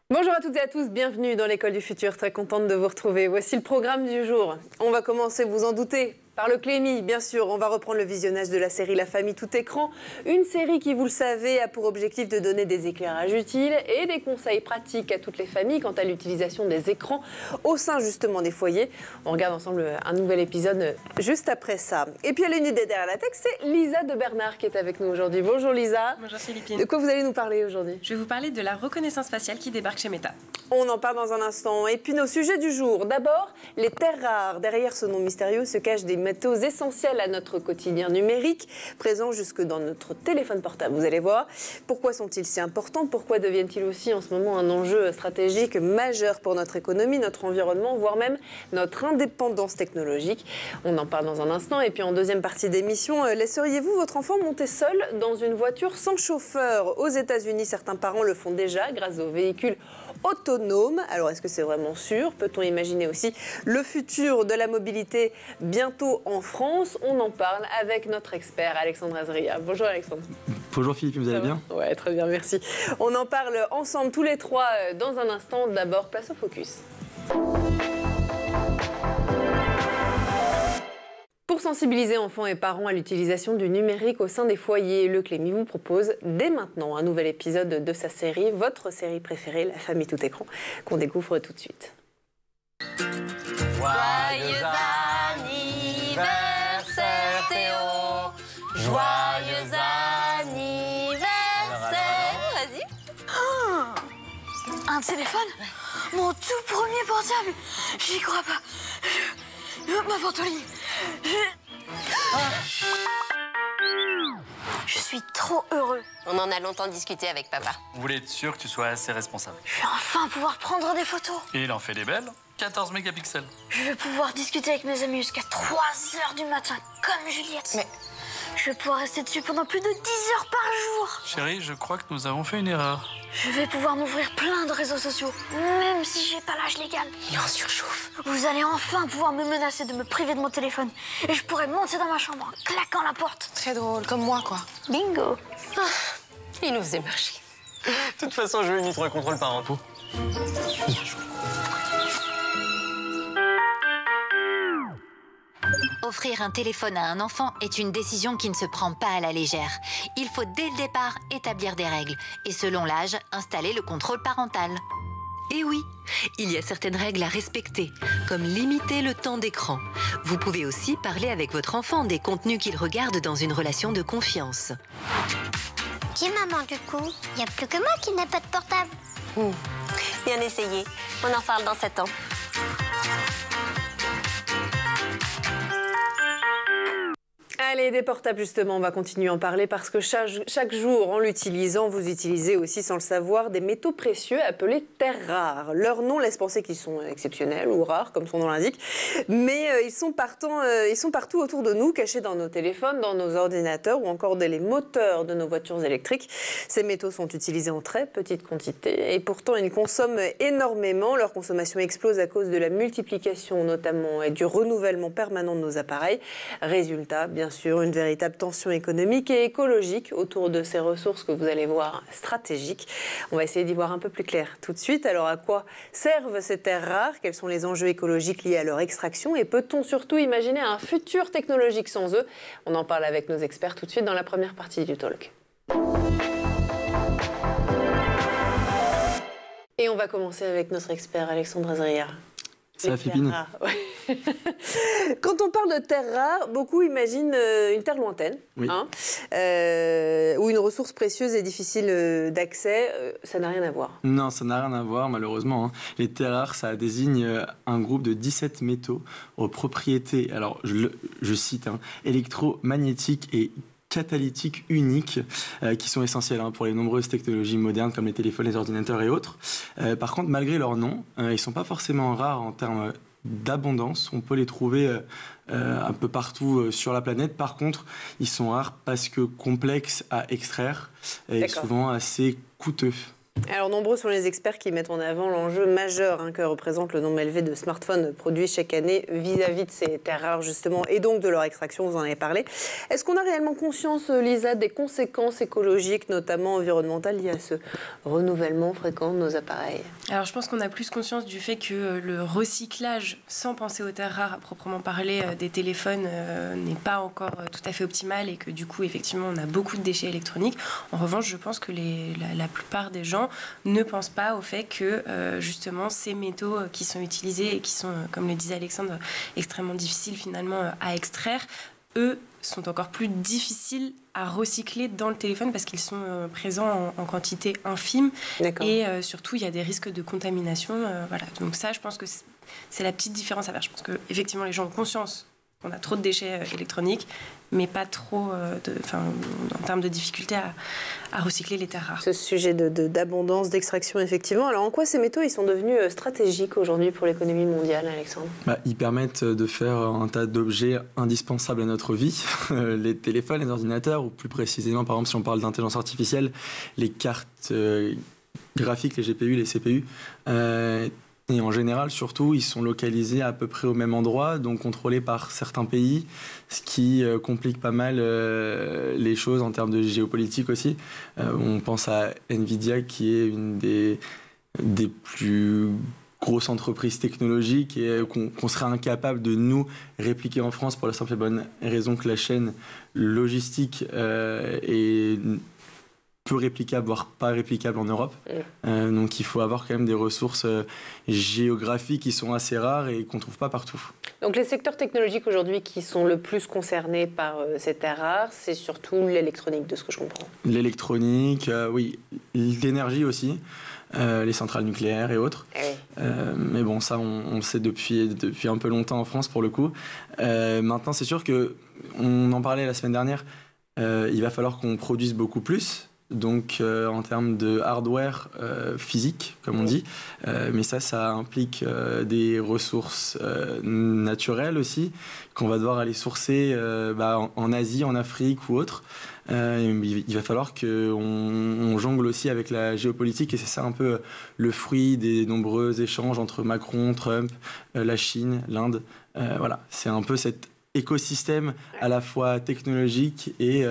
Bonjour à toutes et à tous, bienvenue dans l'école du futur, très contente de vous retrouver. Voici le programme du jour. On va commencer, vous en doutez, par le Clémy, bien sûr. On va reprendre le visionnage de la série La Famille tout écran. Une série qui, vous le savez, a pour objectif de donner des éclairages utiles et des conseils pratiques à toutes les familles quant à l'utilisation des écrans au sein justement des foyers. On regarde ensemble un nouvel épisode juste après ça. Et puis à l'unité derrière la tech, c'est Lisa de Bernard qui est avec nous aujourd'hui. Bonjour Lisa. Bonjour Philippine. De quoi vous allez nous parler aujourd'hui? Je vais vous parler de la reconnaissance faciale qui débarque chez Meta. On en parle dans un instant. Et puis nos sujets du jour. D'abord, les terres rares. Derrière ce nom mystérieux se cachent des métaux essentiels à notre quotidien numérique, présents jusque dans notre téléphone portable. Vous allez voir. Pourquoi sont-ils si importants? Pourquoi deviennent-ils aussi en ce moment un enjeu stratégique majeur pour notre économie, notre environnement, voire même notre indépendance technologique? On en parle dans un instant. Et puis en deuxième partie d'émission, laisseriez-vous votre enfant monter seul dans une voiture sans chauffeur? Aux États-Unis, certains parents le font déjà grâce aux véhicules autonomes. Alors, est-ce que c'est vraiment sûr? Peut-on imaginer aussi le futur de la mobilité bientôt en France? On en parle avec notre expert Alexandre Azria. Bonjour Alexandre. Bonjour Philippe, vous allez bien? Ouais, très bien, merci. On en parle ensemble tous les trois dans un instant. D'abord, place au focus. Pour sensibiliser enfants et parents à l'utilisation du numérique au sein des foyers, le Clémy vous propose dès maintenant un nouvel épisode de sa série, votre série préférée, La Famille tout écran, qu'on découvre tout de suite. Joyeux anniversaire Théo, joyeux anniversaire. Vas-y. Oh, un téléphone? Mon tout premier portable. J'y crois pas. Ma ventoline. Je suis trop heureux. On en a longtemps discuté avec papa. On voulait être sûr que tu sois assez responsable. Je vais enfin pouvoir prendre des photos. Et il en fait des belles. 14 mégapixels. Je vais pouvoir discuter avec mes amis jusqu'à 3 heures du matin, comme Juliette. Mais je vais pouvoir rester dessus pendant plus de 10 heures par jour. Chérie, je crois que nous avons fait une erreur. Je vais pouvoir m'ouvrir plein de réseaux sociaux, même si j'ai pas l'âge légal. il en surchauffe. Vous allez enfin pouvoir me menacer de me priver de mon téléphone. Et je pourrai monter dans ma chambre en claquant la porte. Très drôle, comme moi quoi. Bingo. Il nous faisait marcher. De toute façon, je vais mettre un contrôle parental. Offrir un téléphone à un enfant est une décision qui ne se prend pas à la légère. Il faut dès le départ établir des règles et selon l'âge, installer le contrôle parental. Et oui, il y a certaines règles à respecter, comme limiter le temps d'écran. Vous pouvez aussi parler avec votre enfant des contenus qu'il regarde dans une relation de confiance. Qui maman du coup? Il n'y a plus que moi qui n'ai pas de portable. Bien essayé. On en parle dans 7 ans. Allez, des portables justement, on va continuer à en parler parce que chaque jour, en l'utilisant, vous utilisez aussi sans le savoir des métaux précieux appelés terres rares. Leur nom laisse penser qu'ils sont exceptionnels ou rares, comme son nom l'indique, mais ils sont partout autour de nous, cachés dans nos téléphones, dans nos ordinateurs ou encore dans les moteurs de nos voitures électriques. Ces métaux sont utilisés en très petite quantité et pourtant ils consomment énormément. Leur consommation explose à cause de la multiplication notamment et du renouvellement permanent de nos appareils. Résultat, bien sûr, une véritable tension économique et écologique autour de ces ressources que vous allez voir stratégiques. On va essayer d'y voir un peu plus clair tout de suite. Alors, à quoi servent ces terres rares? Quels sont les enjeux écologiques liés à leur extraction? Et peut-on surtout imaginer un futur technologique sans eux? On en parle avec nos experts tout de suite dans la première partie du talk. Et on va commencer avec notre expert Alexandre Azria. Ça va, Philippine? Quand on parle de terres rares, beaucoup imaginent une terre lointaine, oui. Ou une ressource précieuse et difficile d'accès. Ça n'a rien à voir. Non, ça n'a rien à voir, malheureusement. Les terres rares, ça désigne un groupe de 17 métaux aux propriétés, alors je cite, électromagnétiques et catalytiques uniques qui sont essentiels pour les nombreuses technologies modernes comme les téléphones, les ordinateurs et autres. Par contre, malgré leur nom, ils ne sont pas forcément rares en termes d'abondance. On peut les trouver un peu partout sur la planète. Par contre, ils sont rares parce que complexes à extraire et souvent assez coûteux. Alors, nombreux sont les experts qui mettent en avant l'enjeu majeur que représente le nombre élevé de smartphones produits chaque année vis-à-vis de ces terres rares, justement, et donc de leur extraction, vous en avez parlé. Est-ce qu'on a réellement conscience, Lisa, des conséquences écologiques, notamment environnementales, liées à ce renouvellement fréquent de nos appareils? Alors, je pense qu'on a plus conscience du fait que le recyclage, sans penser aux terres rares à proprement parler, des téléphones n'est pas encore tout à fait optimal et que du coup, effectivement, on a beaucoup de déchets électroniques. En revanche, je pense que la plupart des gens ne pensent pas au fait que justement ces métaux qui sont utilisés et qui sont, comme le disait Alexandre, extrêmement difficiles finalement à extraire, eux sont encore plus difficiles à recycler dans le téléphone parce qu'ils sont présents en quantité infime. Et surtout il y a des risques de contamination. Voilà. Donc ça, je pense que c'est la petite différence à faire. Je pense qu'effectivement les gens ont conscience qu'on a trop de déchets électroniques, mais pas trop en termes de difficulté à recycler les terres rares. Ce sujet d'abondance, d'extraction, effectivement. Alors en quoi ces métaux ils sont devenus stratégiques aujourd'hui pour l'économie mondiale, Alexandre? Ils permettent de faire un tas d'objets indispensables à notre vie. Les téléphones, les ordinateurs, ou plus précisément, par exemple, si on parle d'intelligence artificielle, les cartes graphiques, les GPU, les CPU. Et en général, surtout, ils sont localisés à peu près au même endroit, donc contrôlés par certains pays, ce qui complique pas mal les choses en termes de géopolitique aussi. On pense à Nvidia, qui est une des plus grosses entreprises technologiques et qu'on serait incapable de nous répliquer en France pour la simple et bonne raison que la chaîne logistique est peu réplicable, voire pas réplicable en Europe. Donc il faut avoir quand même des ressources géographiques qui sont assez rares et qu'on ne trouve pas partout. Donc les secteurs technologiques aujourd'hui qui sont le plus concernés par ces terres rares, c'est surtout l'électronique, de ce que je comprends. L'électronique, oui. L'énergie aussi, les centrales nucléaires et autres. Mais bon, ça on le sait depuis un peu longtemps en France pour le coup. Maintenant, c'est sûr qu'on en parlait la semaine dernière, il va falloir qu'on produise beaucoup plus. Donc en termes de hardware physique, comme on dit, mais ça implique des ressources naturelles aussi, qu'on va devoir aller sourcer en Asie, en Afrique ou autre. Il va falloir qu'on jongle aussi avec la géopolitique, et c'est ça un peu le fruit des nombreux échanges entre Macron, Trump, la Chine, l'Inde. Voilà, c'est un peu cet écosystème à la fois technologique et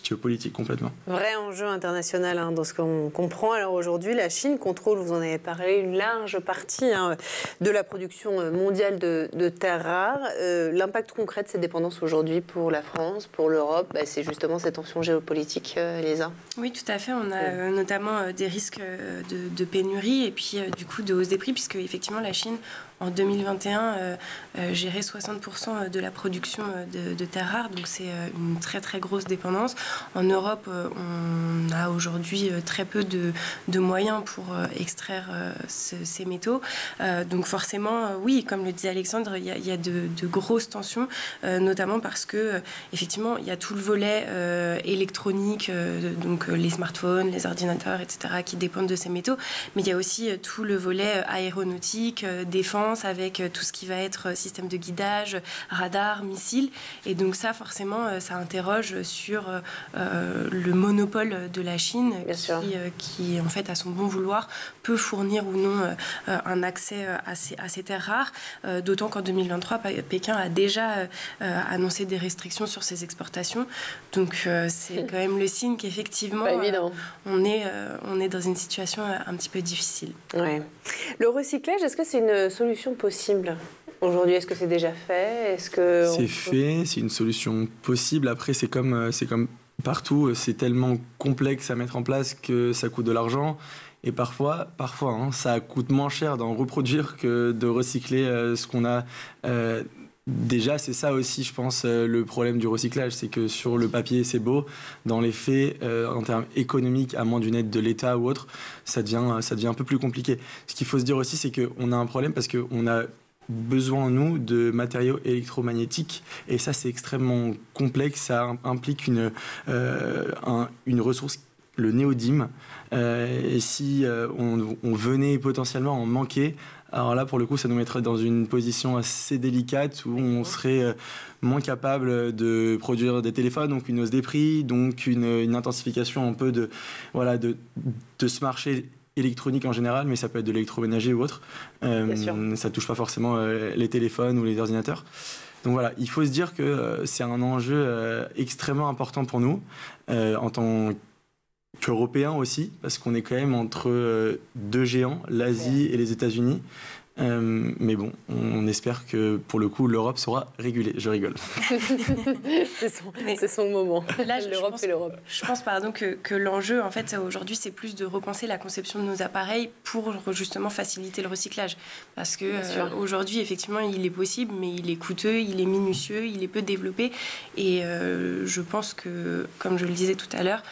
géopolitique complètement. Vrai enjeu international dans ce qu'on comprend. Alors aujourd'hui, la Chine contrôle, vous en avez parlé, une large partie de la production mondiale de terres rares. L'impact concret de ces dépendances aujourd'hui pour la France, pour l'Europe, c'est justement cette tension géopolitique, Lisa. Oui, tout à fait. On a notamment des risques de pénurie et puis du coup de hausse des prix, puisque effectivement la Chine en 2021 gérait 60% de la production de terres rares, donc c'est une très très grosse dépendance. En Europe, on a aujourd'hui très peu de moyens pour extraire ces métaux. Donc forcément, oui, comme le disait Alexandre, il y a de grosses tensions, notamment parce que effectivement, il y a tout le volet électronique, donc les smartphones, les ordinateurs, etc., qui dépendent de ces métaux, mais il y a aussi tout le volet aéronautique, défense, avec tout ce qui va être système de guidage, radar, missiles. Et donc ça, forcément, ça interroge sur le monopole de la Chine qui, en fait, à son bon vouloir, peut fournir ou non un accès à ces terres rares. D'autant qu'en 2023, Pékin a déjà annoncé des restrictions sur ses exportations. Donc c'est quand même le signe qu'effectivement, on est dans une situation un petit peu difficile. Ouais. Le recyclage, est-ce que c'est une solution possible aujourd'hui? Est-ce que c'est déjà fait? C'est fait, c'est une solution possible. Après, c'est comme partout, c'est tellement complexe à mettre en place que ça coûte de l'argent. Et parfois ça coûte moins cher d'en reproduire que de recycler ce qu'on a. Déjà, c'est ça aussi, je pense, le problème du recyclage, c'est que sur le papier, c'est beau. Dans les faits, en termes économiques, à moins d'une aide de l'État ou autre, ça devient un peu plus compliqué. Ce qu'il faut se dire aussi, c'est qu'on a un problème parce qu'on a besoin, nous, de matériaux électromagnétiques. Et ça, c'est extrêmement complexe. Ça implique une ressource, le néodyme. Et si on venait potentiellement à en manquer, Alors là, pour le coup, ça nous mettrait dans une position assez délicate où on serait moins capable de produire des téléphones, donc une hausse des prix, donc une intensification un peu de ce marché électronique en général, mais ça peut être de l'électroménager ou autre. Ça touche pas forcément les téléphones ou les ordinateurs. Donc voilà, il faut se dire que c'est un enjeu extrêmement important pour nous, en tant qu'Européens aussi, parce qu'on est quand même entre deux géants, l'Asie et les États-Unis. Mais bon, on espère que pour le coup, l'Europe sera régulée. Je rigole. c'est son moment. Là, l'Europe, c'est l'Europe. Je pense, pardon, que l'enjeu, en fait, aujourd'hui, c'est plus de repenser la conception de nos appareils pour justement faciliter le recyclage. Parce que aujourd'hui, effectivement, il est possible, mais il est coûteux, il est minutieux, il est peu développé. Et je pense que, comme je le disais tout à l'heure,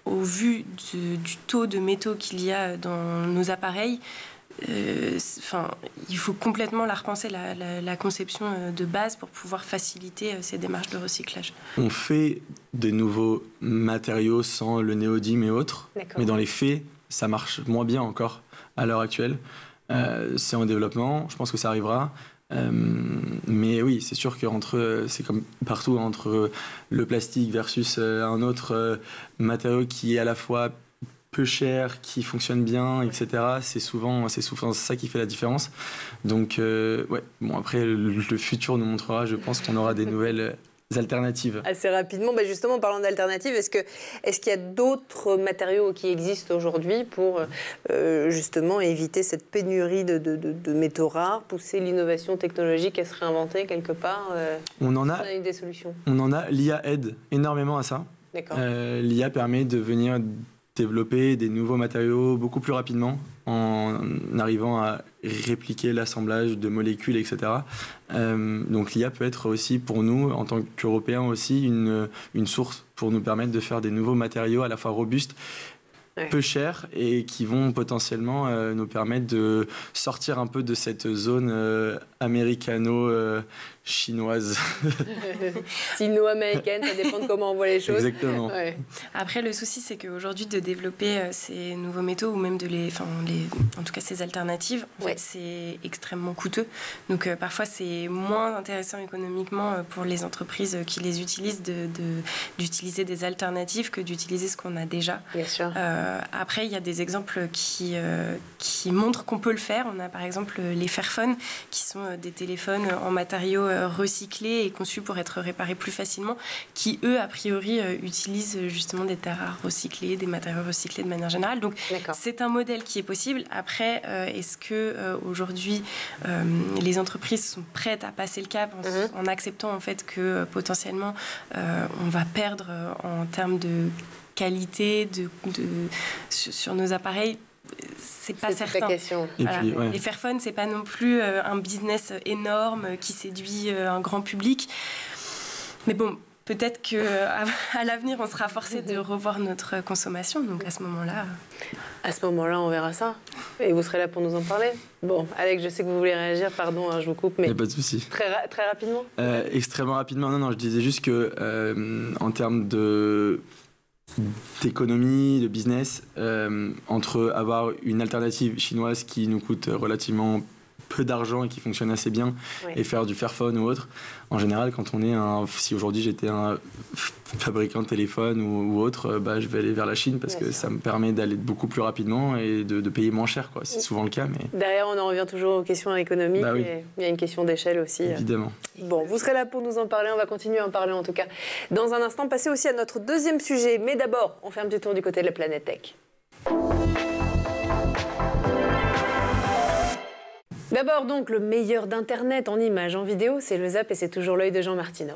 au vu du taux de métaux qu'il y a dans nos appareils, il faut complètement la repenser, la conception de base pour pouvoir faciliter ces démarches de recyclage. On fait des nouveaux matériaux sans le néodyme et autres, mais dans les faits, ça marche moins bien encore à l'heure actuelle. C'est en développement, je pense que ça arrivera. Mais oui, c'est sûr c'est comme partout, entre le plastique versus un autre matériau qui est à la fois peu cher, qui fonctionne bien, etc. C'est souvent ça qui fait la différence. Donc, après, le futur nous montrera, je pense qu'on aura des nouvelles alternatives. Assez rapidement, justement, en parlant d'alternatives, est-ce qu'il y a d'autres matériaux qui existent aujourd'hui pour justement éviter cette pénurie de métaux rares, pousser l'innovation technologique à se réinventer quelque part On en a des solutions. On en a. L'IA aide énormément à ça. D'accord. L'IA permet de venir développer des nouveaux matériaux beaucoup plus rapidement en arrivant à répliquer l'assemblage de molécules, etc. Donc l'IA peut être aussi pour nous, en tant qu'Européens aussi, une source pour nous permettre de faire des nouveaux matériaux à la fois robustes, peu chers et qui vont potentiellement nous permettre de sortir un peu de cette zone américano-chinoise. Sino-américaine, ça dépend de comment on voit les choses. Exactement. Ouais. Après, le souci, c'est qu'aujourd'hui, de développer ces nouveaux métaux ou même en tout cas ces alternatives, en fait, c'est extrêmement coûteux. Donc parfois, c'est moins intéressant économiquement pour les entreprises qui les utilisent d'utiliser des alternatives que d'utiliser ce qu'on a déjà. Bien sûr. Après, il y a des exemples qui montrent qu'on peut le faire. On a par exemple les Fairphone, qui sont des téléphones en matériaux recyclés et conçus pour être réparés plus facilement, qui eux, a priori, utilisent justement des terres rares recyclées, des matériaux recyclés de manière générale. Donc c'est un modèle qui est possible. Après, est-ce que aujourd'hui les entreprises sont prêtes à passer le cap en acceptant en fait que potentiellement on va perdre en termes de qualité sur nos appareils? C'est pas certain. Voilà. Puis, Les Fairphone, c'est pas non plus un business énorme qui séduit un grand public. Mais bon, peut-être qu'à l'avenir, on sera forcé de revoir notre consommation. Donc à ce moment-là... À ce moment-là, on verra ça. Et vous serez là pour nous en parler. Bon, Alex, je sais que vous voulez réagir. Pardon, je vous coupe, mais... Il n'y a pas de souci. Très rapidement. Extrêmement rapidement. Non, je disais juste que en termes d'économie, de business, entre avoir une alternative chinoise qui nous coûte relativement peu d'argent et qui fonctionne assez bien et faire du Fairphone ou autre. En général, quand on est si aujourd'hui j'étais un fabricant de téléphone ou autre, je vais aller vers la Chine parce que ça me permet d'aller beaucoup plus rapidement et de payer moins cher, quoi. C'est souvent le cas. Mais... Derrière, on en revient toujours aux questions économiques. Et il y a une question d'échelle aussi. Évidemment. Bon, vous serez là pour nous en parler. On va continuer à en parler en tout cas. Dans un instant, passer aussi à notre deuxième sujet. Mais d'abord, on fait un petit tour du côté de la planète tech. D'abord donc, le meilleur d'Internet en images, en vidéo, c'est le Zap et c'est toujours l'œil de Jean Martineau.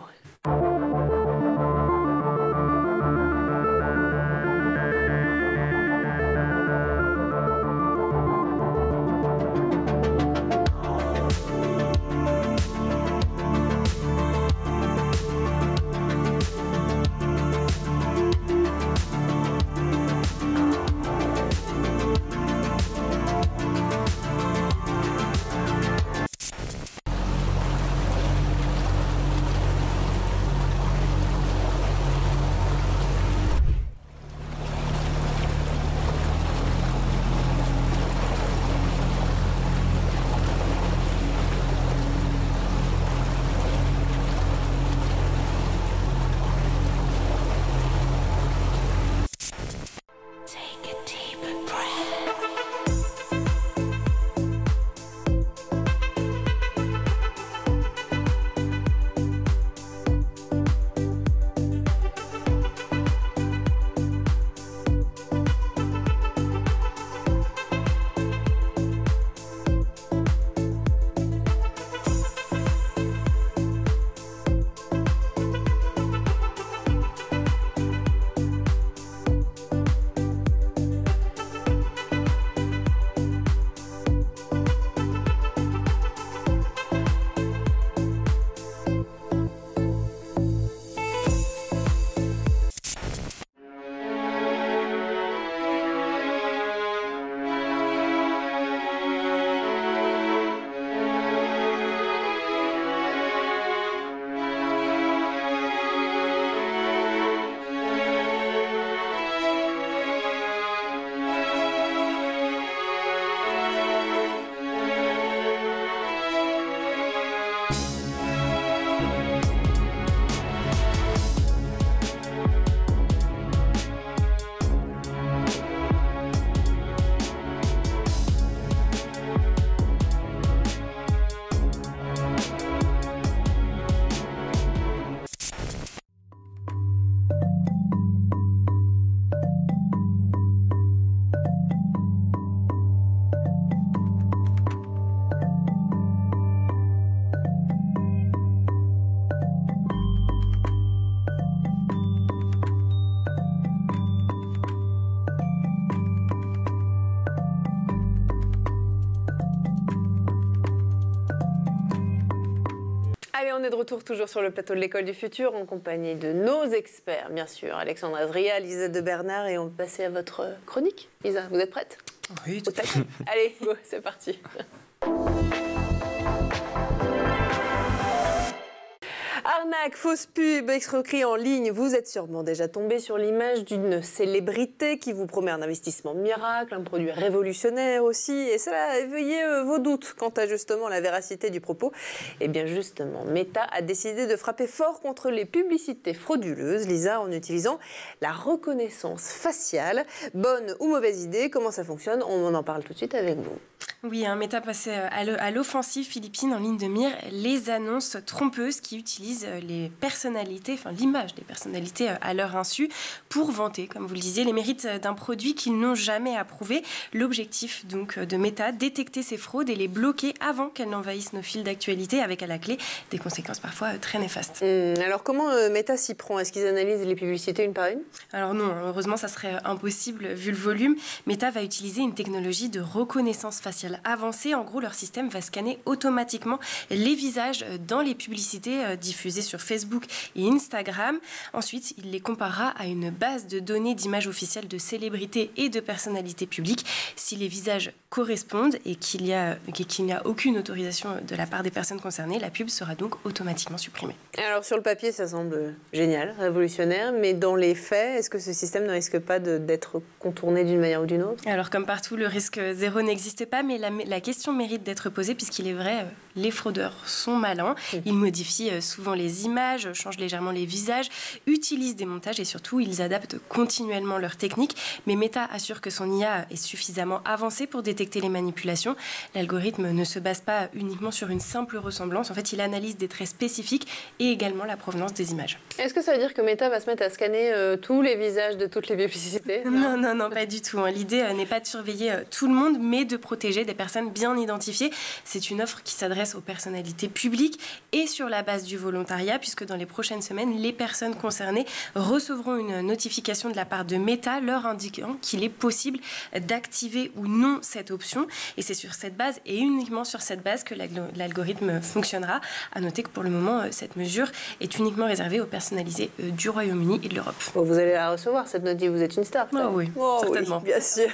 Allez, on est de retour toujours sur le plateau de l'École du Futur en compagnie de nos experts, bien sûr, Alexandre Azria, Lisa de Bernard, et on va passer à votre chronique. Lisa, vous êtes prête? Oui, tout à fait. Allez, go, c'est parti. Arnaque, fausse pub, escroquerie en ligne. Vous êtes sûrement déjà tombé sur l'image d'une célébrité qui vous promet un investissement miracle, un produit révolutionnaire aussi. Et cela a éveillé vos doutes quant à justement la véracité du propos. Et bien justement, Meta a décidé de frapper fort contre les publicités frauduleuses, Lisa, en utilisant la reconnaissance faciale. Bonne ou mauvaise idée, comment ça fonctionne? On en parle tout de suite avec vous. Oui, Meta passait à l'offensive philippine en ligne de mire les annonces trompeuses qui utilisent les personnalités, enfin l'image des personnalités à leur insu pour vanter, comme vous le disiez, les mérites d'un produit qu'ils n'ont jamais approuvé. L'objectif donc de Meta, détecter ces fraudes et les bloquer avant qu'elles n'envahissent nos fils d'actualité, avec à la clé des conséquences parfois très néfastes. Alors comment Meta s'y prend? Est-ce qu'ils analysent les publicités une par une? Alors non, heureusement ça serait impossible vu le volume. Meta va utiliser une technologie de reconnaissance faciale avancée. En gros, leur système va scanner automatiquement les visages dans les publicités diffusées sur Facebook et Instagram. Ensuite, il les comparera à une base de données d'images officielles de célébrités et de personnalités publiques. Si les visages correspondent et qu'il n'y a aucune autorisation de la part des personnes concernées, la pub sera donc automatiquement supprimée. Alors sur le papier, ça semble génial, révolutionnaire, mais dans les faits, est-ce que ce système ne risque pas d'être contourné d'une manière ou d'une autre? Alors comme partout, le risque zéro n'existe pas, mais la question mérite d'être posée puisqu'il est vrai, les fraudeurs sont malins. Ils modifient souvent les images, changent légèrement les visages, utilisent des montages et surtout, ils adaptent continuellement leurs techniques. Mais Meta assure que son IA est suffisamment avancée pour détecter les manipulations. L'algorithme ne se base pas uniquement sur une simple ressemblance. En fait, il analyse des traits spécifiques et également la provenance des images. Est-ce que ça veut dire que Meta va se mettre à scanner tous les visages de toutes les publicités? Non, pas du tout. L'idée n'est pas de surveiller tout le monde, mais de protéger des personnes bien identifiées. C'est une offre qui s'adresse aux personnalités publiques et sur la base du volontariat, puisque dans les prochaines semaines, les personnes concernées recevront une notification de la part de Meta leur indiquant qu'il est possible d'activer ou non cette option. Et c'est sur cette base et uniquement sur cette base que l'algorithme fonctionnera. À noter que pour le moment, cette mesure est uniquement réservée aux personnalisés du Royaume-Uni et de l'Europe. Bon, vous allez la recevoir, cette notif, vous êtes une star. Oui, certainement. Oui, bien sûr.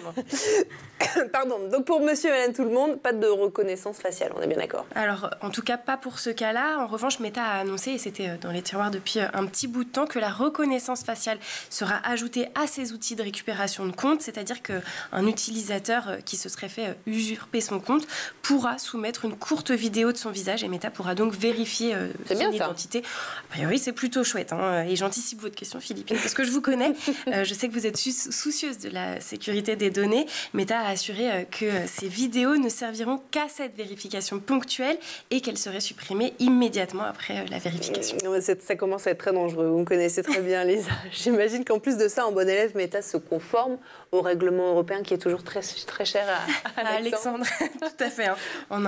Pardon, donc pour monsieur et madame tout le monde, pas de reconnaissance faciale, on est bien d'accord? Alors, en tout cas, pas pour ce cas-là. En revanche, Meta a annoncé, et c'était dans les tiroirs depuis un petit bout de temps, que la reconnaissance faciale sera ajoutée à ses outils de récupération de compte, c'est-à-dire qu'un utilisateur qui se serait fait usurper son compte pourra soumettre une courte vidéo de son visage et Meta pourra donc vérifier son identité. A priori, c'est plutôt chouette. Et j'anticipe votre question, Philippine, parce que je vous connais. Je sais que vous êtes soucieuse de la sécurité des données. Meta a assuré que ces vidéos ne serviront qu'à cette vérification ponctuelle et qu'elles seraient supprimées immédiatement après la vérification. Ça commence à être très dangereux. Vous me connaissez très bien, Lisa. J'imagine qu'en plus de ça, en bon élève, Meta se conforme au règlement européen qui est toujours très, très cher à Alexandre. Tout à fait. En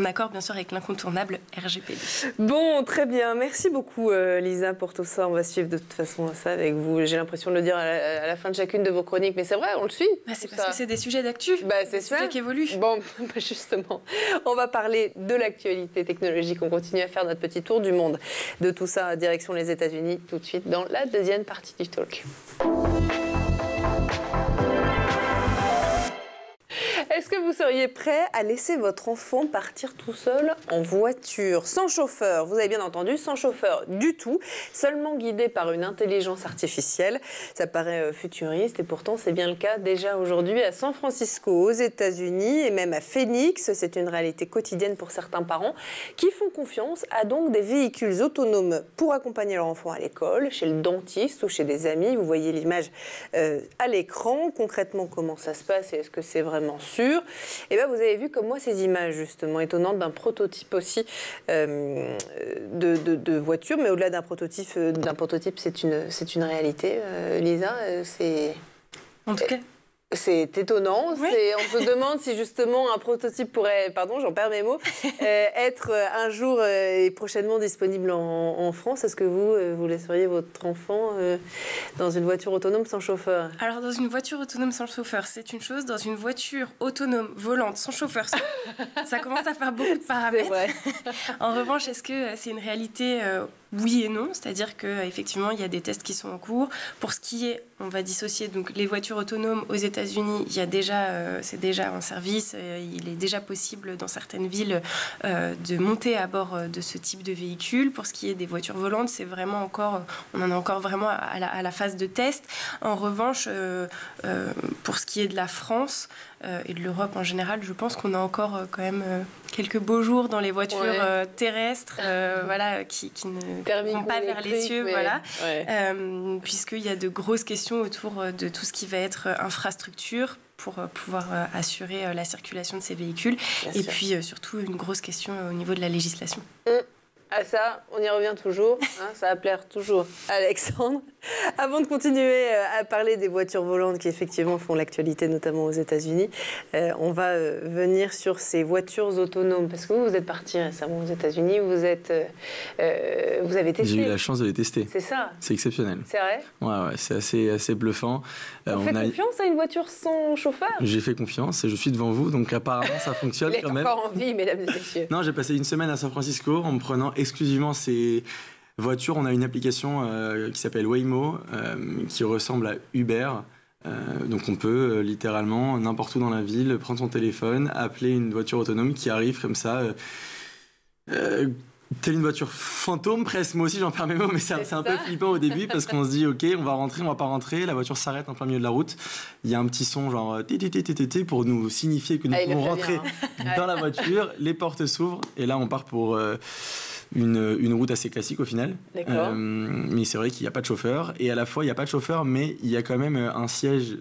accord, bien sûr, avec l'incontournable RGPD. Bon, très bien. Merci beaucoup, Lisa, pour tout ça. On va suivre de toute façon ça avec vous. J'ai l'impression de le dire à la fin de chacune de vos chroniques, mais c'est vrai, on le suit. C'est parce que c'est des sujets d'actu. C'est ça. Qui évoluent. Bon, justement, on va parler de l'actualité technologique. On continue à faire notre petit tour du monde. De tout ça, direction les États-Unis, tout de suite dans la deuxième partie du talk. Est-ce que vous seriez prêt à laisser votre enfant partir tout seul en voiture, sans chauffeur? Vous avez bien entendu, sans chauffeur du tout, seulement guidé par une intelligence artificielle. Ça paraît futuriste et pourtant c'est bien le cas déjà aujourd'hui à San Francisco, aux États-Unis et même à Phoenix. C'est une réalité quotidienne pour certains parents qui font confiance à donc des véhicules autonomes pour accompagner leur enfant à l'école, chez le dentiste ou chez des amis. Vous voyez l'image à l'écran. Concrètement, comment ça se passe et est-ce que c'est vraiment sûr? Et ben, vous avez vu comme moi ces images justement étonnantes d'un prototype aussi de voiture, mais au-delà d'un prototype, c'est une réalité. Lisa, c'est... En tout cas... C'est étonnant. Oui. On se demande si justement un prototype pourrait, pardon, j'en perds mes mots, être un jour et prochainement disponible en France. Est-ce que vous laisseriez votre enfant dans une voiture autonome sans chauffeur? Alors, dans une voiture autonome sans chauffeur, c'est une chose. Dans une voiture autonome volante sans chauffeur, ça commence à faire beaucoup de paramètres. C'est vrai. En revanche, est-ce que c'est une réalité oui et non, c'est-à-dire qu'effectivement, il y a des tests qui sont en cours. Pour ce qui est, on va dissocier donc, les voitures autonomes aux États-Unis, il y a déjà, c'est déjà en service. Il est déjà possible dans certaines villes de monter à bord de ce type de véhicule. Pour ce qui est des voitures volantes, c'est vraiment encore, on en est encore vraiment à la phase de test. En revanche, pour ce qui est de la France et de l'Europe en général, je pense qu'on a encore quand même quelques beaux jours dans les voitures terrestres, voilà, qui ne vont pas vers les cieux, voilà, puisqu'il y a de grosses questions autour de tout ce qui va être infrastructure pour pouvoir assurer la circulation de ces véhicules. Et puis surtout une grosse question au niveau de la législation. À ça, on y revient toujours, hein, ça va plaire toujours à Alexandre. Avant de continuer à parler des voitures volantes qui effectivement font l'actualité, notamment aux États-Unis, on va venir sur ces voitures autonomes. Parce que vous êtes parti récemment aux États-Unis, vous avez testé. J'ai eu la chance de les tester. C'est ça. C'est exceptionnel. C'est vrai. Ouais, c'est assez bluffant. Vous faites confiance à une voiture sans chauffeur? J'ai fait confiance et je suis devant vous, donc apparemment ça fonctionne quand même. Il est encore en vie, mesdames et messieurs. Non, j'ai passé une semaine à San Francisco en me prenant exclusivement ces voitures. On a une application qui s'appelle Waymo, qui ressemble à Uber. Donc on peut littéralement, n'importe où dans la ville, prendre son téléphone, appeler une voiture autonome qui arrive comme ça. Telle une voiture fantôme presque, moi aussi j'en perds mes mots, mais c'est un peu flippant au début parce qu'on se dit ok, on va rentrer, on va pas rentrer, la voiture s'arrête en plein milieu de la route, il y a un petit son genre té pour nous signifier que nous pouvons rentrer dans la voiture, les portes s'ouvrent et là on part pour une route assez classique au final. Mais c'est vrai qu'il n'y a pas de chauffeur et à la fois il n'y a pas de chauffeur mais il y a quand même un siège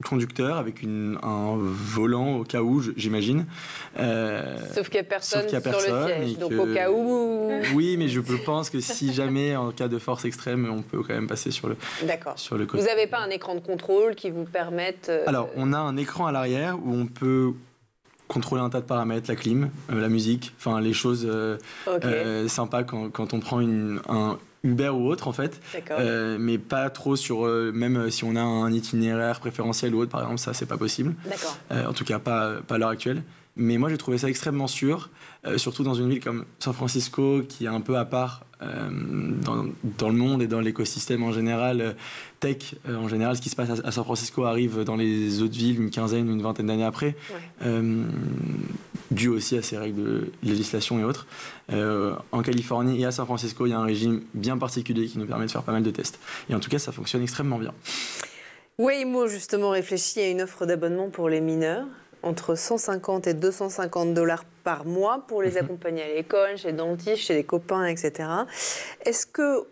conducteur avec un volant au cas où, j'imagine. Sauf qu'il n'y a personne sur le siège, donc au cas où... Oui, mais je pense que si jamais, en cas de force extrême, on peut quand même passer sur le côté. Vous n'avez pas un écran de contrôle qui vous permette... Alors, on a un écran à l'arrière où on peut contrôler un tas de paramètres, la clim, la musique, enfin les choses sympas quand on prend un Uber ou autre en fait, mais pas trop sur même si on a un itinéraire préférentiel ou autre par exemple, ça c'est pas possible. En tout cas pas à l'heure actuelle. Mais moi j'ai trouvé ça extrêmement sûr, surtout dans une ville comme San Francisco qui est un peu à part dans le monde et dans l'écosystème en général, tech en général. Ce qui se passe à San Francisco arrive dans les autres villes une vingtaine d'années après, dû aussi à ces règles de législation et autres. En Californie et à San Francisco, il y a un régime bien particulier qui nous permet de faire pas mal de tests. Et en tout cas, ça fonctionne extrêmement bien. Waymo, justement, réfléchit à une offre d'abonnement pour les mineurs, entre 150 et 250 $ par mois pour les accompagner à l'école, chez le dentiste, chez les copains, etc. Est-ce que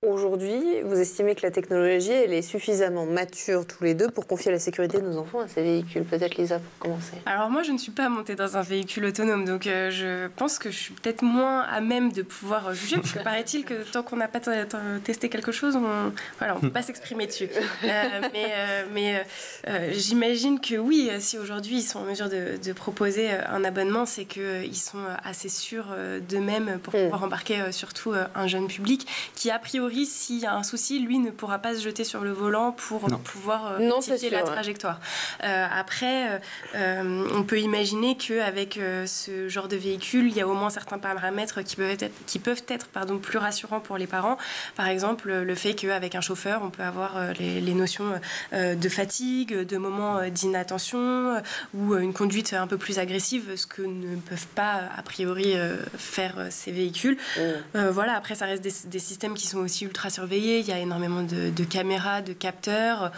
aujourd'hui, vous estimez que la technologie elle est suffisamment mature tous les deux pour confier la sécurité de nos enfants à ces véhicules? Peut-être Lisa pour commencer. Alors moi je ne suis pas montée dans un véhicule autonome, donc je pense que je suis peut-être moins à même de pouvoir juger, parce que paraît-il que tant qu'on n'a pas testé quelque chose, on ne peut pas s'exprimer dessus. Mais j'imagine que oui, si aujourd'hui ils sont en mesure de proposer un abonnement, c'est qu'ils sont assez sûrs d'eux-mêmes pour pouvoir embarquer surtout un jeune public qui a priori, s'il y a un souci, lui ne pourra pas se jeter sur le volant pour pouvoir rectifier la trajectoire. Après, on peut imaginer qu'avec ce genre de véhicule, il y a au moins certains paramètres qui peuvent être plus rassurants pour les parents. Par exemple, le fait qu'avec un chauffeur, on peut avoir les notions de fatigue, de moments d'inattention ou une conduite un peu plus agressive, ce que ne peuvent pas, a priori, faire ces véhicules. Voilà, après, ça reste des systèmes qui sont aussi ultra surveillés, il y a énormément de caméras, de capteurs.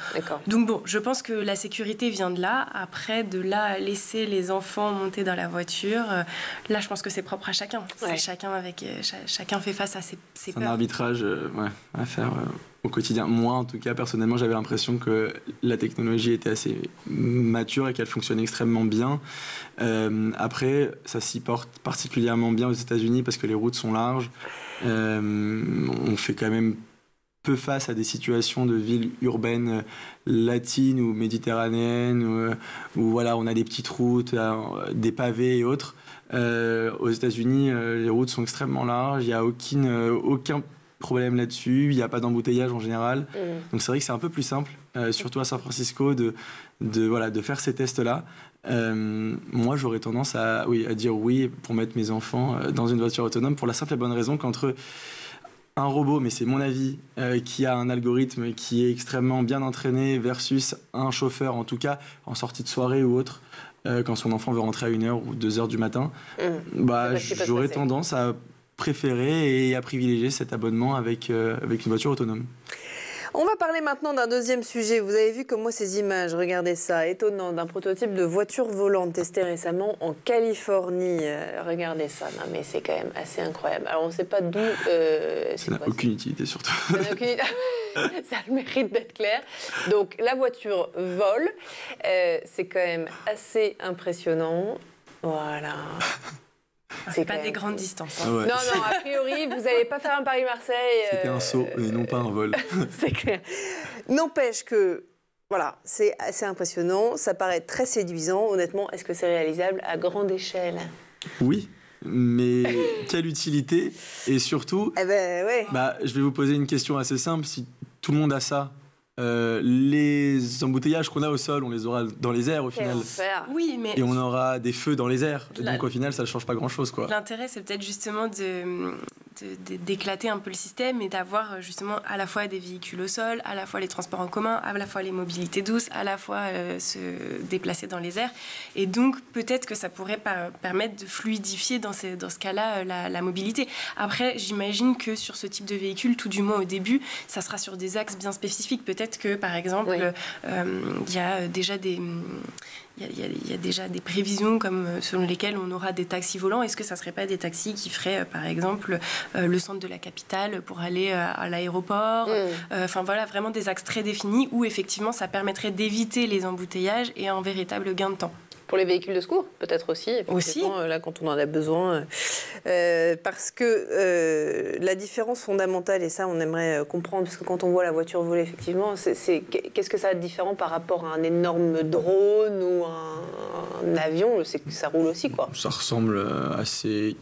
Donc bon, je pense que la sécurité vient de là. Après, de là à laisser les enfants monter dans la voiture, là je pense que c'est propre à chacun. Chacun fait face à ses peurs. C'est un arbitrage à faire. au quotidien. Moi, en tout cas, personnellement, j'avais l'impression que la technologie était assez mature et qu'elle fonctionnait extrêmement bien. Après, ça s'y porte particulièrement bien aux États-Unis parce que les routes sont larges. On fait quand même peu face à des situations de villes urbaines latines ou méditerranéennes où voilà, on a des petites routes, des pavés et autres. Aux États-Unis, les routes sont extrêmement larges, il n'y a aucun problème là-dessus, il n'y a pas d'embouteillage en général. Donc c'est vrai que c'est un peu plus simple, surtout à San Francisco, de faire ces tests-là. Moi, j'aurais tendance à dire oui pour mettre mes enfants dans une voiture autonome pour la simple et bonne raison qu'entre un robot, mais c'est mon avis, qui a un algorithme qui est extrêmement bien entraîné versus un chauffeur, en tout cas en sortie de soirée ou autre, quand son enfant veut rentrer à 1h ou 2h du matin, j'aurais tendance à préférer et à privilégier cet abonnement avec une voiture autonome. On va parler maintenant d'un deuxième sujet. Vous avez vu comme moi ces images, regardez ça, étonnant, d'un prototype de voiture volante testé récemment en Californie. Regardez ça, non mais c'est quand même assez incroyable. Alors on ne sait pas d'où... ça n'a aucune utilité surtout. Ça n'a aucune utilité. Ça a le mérite d'être clair. Donc la voiture vole, c'est quand même assez impressionnant. Voilà. C'est pas des grandes distances. Hein. Ouais. Non, a priori, vous n'allez pas faire un Paris-Marseille. C'était un saut et non pas un vol. C'est clair. N'empêche que, voilà, c'est assez impressionnant. Ça paraît très séduisant. Honnêtement, est-ce que c'est réalisable à grande échelle ? Oui, mais quelle utilité ? Et surtout, je vais vous poser une question assez simple. Si tout le monde a ça, les embouteillages qu'on a au sol, on les aura dans les airs au final. Oui, mais... Et on aura des feux dans les airs. Donc au final, ça ne change pas grand-chose, quoi. L'intérêt, c'est peut-être justement d'éclater un peu le système et d'avoir justement à la fois des véhicules au sol, à la fois les transports en commun, à la fois les mobilités douces, à la fois se déplacer dans les airs. Et donc, peut-être que ça pourrait permettre de fluidifier dans ce cas-là la mobilité. Après, j'imagine que sur ce type de véhicule, tout du moins au début, ça sera sur des axes bien spécifiques. Peut-être que, par exemple, il y a déjà des prévisions selon lesquelles on aura des taxis volants. Est-ce que ça ne serait pas des taxis qui feraient, par exemple, le centre de la capitale pour aller à l'aéroport ? Enfin, voilà, vraiment des axes très définis où, effectivement, ça permettrait d'éviter les embouteillages et un véritable gain de temps. Pour les véhicules de secours, peut-être aussi. Là, quand on en a besoin. Parce que la différence fondamentale, et ça, on aimerait comprendre, parce que quand on voit la voiture voler, effectivement, qu'est-ce que ça a de différent par rapport à un énorme drone ou un avion ? C'est que ça roule aussi, quoi. Ça ressemble assez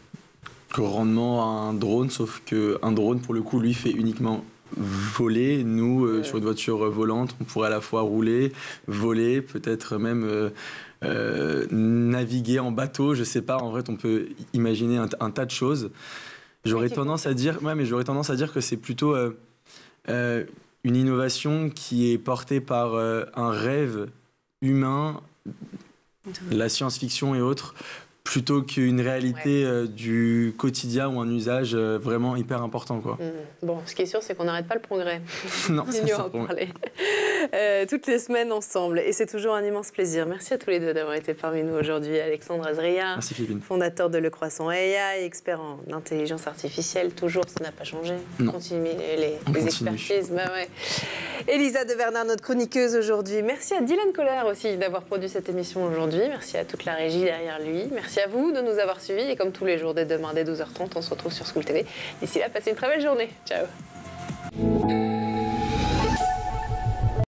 grandement à un drone, sauf qu'un drone, pour le coup, lui, fait uniquement voler. Nous, sur une voiture volante, on pourrait à la fois rouler, voler, peut-être même... naviguer en bateau, je sais pas, en vrai on peut imaginer un tas de choses. J'aurais tendance à dire que c'est plutôt une innovation qui est portée par un rêve humain, la science-fiction et autres, plutôt qu'une réalité du quotidien ou un usage vraiment hyper important, quoi. Bon, ce qui est sûr, c'est qu'on n'arrête pas le progrès. Non, c'est ça. Toutes les semaines ensemble. Et c'est toujours un immense plaisir. Merci à tous les deux d'avoir été parmi nous aujourd'hui. Alexandre Azria, fondateur de Le Croissant AI, expert en intelligence artificielle. Toujours, ça n'a pas changé. Non. Continuez les expertises. Elisa de Bernard, notre chroniqueuse aujourd'hui. Merci à Dylan Kohler aussi d'avoir produit cette émission aujourd'hui. Merci à toute la régie derrière lui. Merci à vous de nous avoir suivis. Et comme tous les jours, dès demain, dès 12h30, on se retrouve sur School TV. D'ici là, passez une très belle journée. Ciao.